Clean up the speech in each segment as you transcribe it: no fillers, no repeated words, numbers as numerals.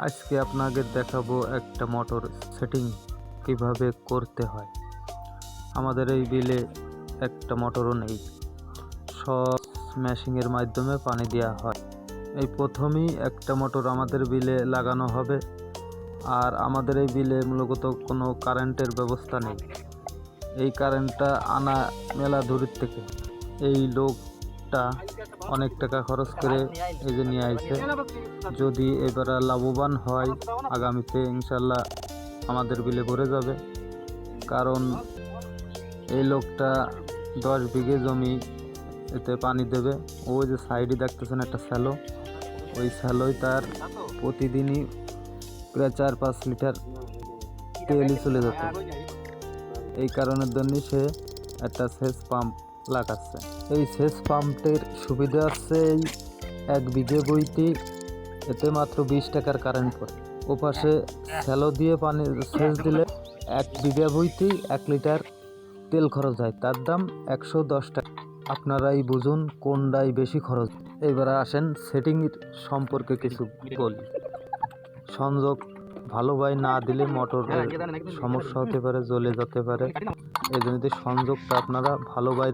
আজকে আপনাদের দেখাবো একটা মোটর সেটিং কিভাবে করতে হয়। আমাদের এই বিলে একটা মোটরও নেই, সব মেশিনের মাধ্যমে পানি দেওয়া হয়। এই প্রথমেই একটা মোটর আমাদের বিলে লাগানো হবে। আর আমাদের এই বিলে মূলত কোনো কারেন্টের ব্যবস্থা নেই। এই কারেন্টটা আনা মেলা দূরের থেকে। এই লোকটা অনেক টাকা খরচ করে এই যে নিয়ে আইছে। যদি এবার লাভবান হয় আগামীতে ইনশাল্লাহ আমাদের বিলে ভরে যাবে। কারণ এই লোকটা 10 বিঘে জমি এতে পানি দেবে। ওই যে সাইডে দেখতেছেন একটা স্যালো, ওই স্যালোয় তার প্রতিদিনই প্রায় 4-5 লিটার তেলই চলে যেত। এই কারণের জন্য সে একটা সেচ পাম্প লাগাচ্ছে। এই সেচ পাম্পের সুবিধা আছে, এই 1 বিঘে বইতে এতে মাত্র 20 টাকার কারেন্ট পড়ে। ওপাশে স্যালো দিয়ে পানি সেচ দিলে 1 বিঘা বইতেই 1 লিটার তেল খরচ হয়, তার দাম 110 টাকা। আপনারাই বুঝুন কোনটাই বেশি খরচ। এবার আসেন সেটিংয়ের সম্পর্কে কিছু বলি। সংযোগ ভালোভাবে না দিলে মোটরের সমস্যা হতে পারে, জ্বলে যেতে পারে। এই জন্য সংযোগটা আপনারা ভালোভাবে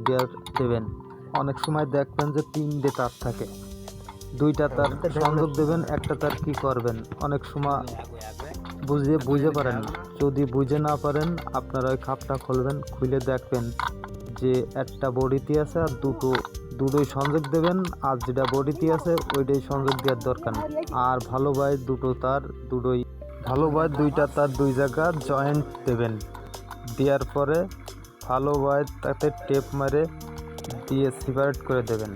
দেবেন। অনেক সময় দেখবেন যে 3টে তার থাকে, 2টা তার সংযোগ দেবেন, একটা তার কি করবেন অনেক সময় বুঝে পারেন না। যদি বুঝে না পারেন আপনারা ওই খাপটা খুলবেন, খুলে দেখবেন যে একটা বডিতে আছে আর দুটোই সংযোগ দেবেন। আর যেটা বডিতে আছে ওইটাই সংযোগ দেওয়ার দরকার নেই। আর ভালোভাবে 2টা তার 2 জায়গা জয়েন্ট দেবেন। দেওয়ার পরে ভালোভাবে তাতে টেপ মেরে দিয়ে সেপারেট করে দেবেন।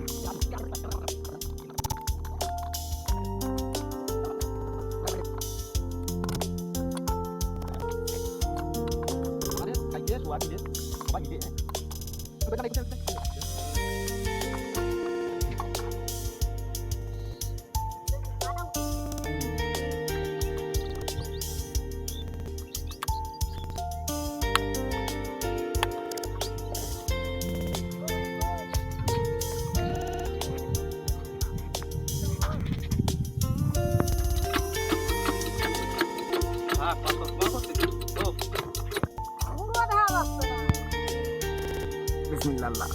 বিসমিল্লাহ।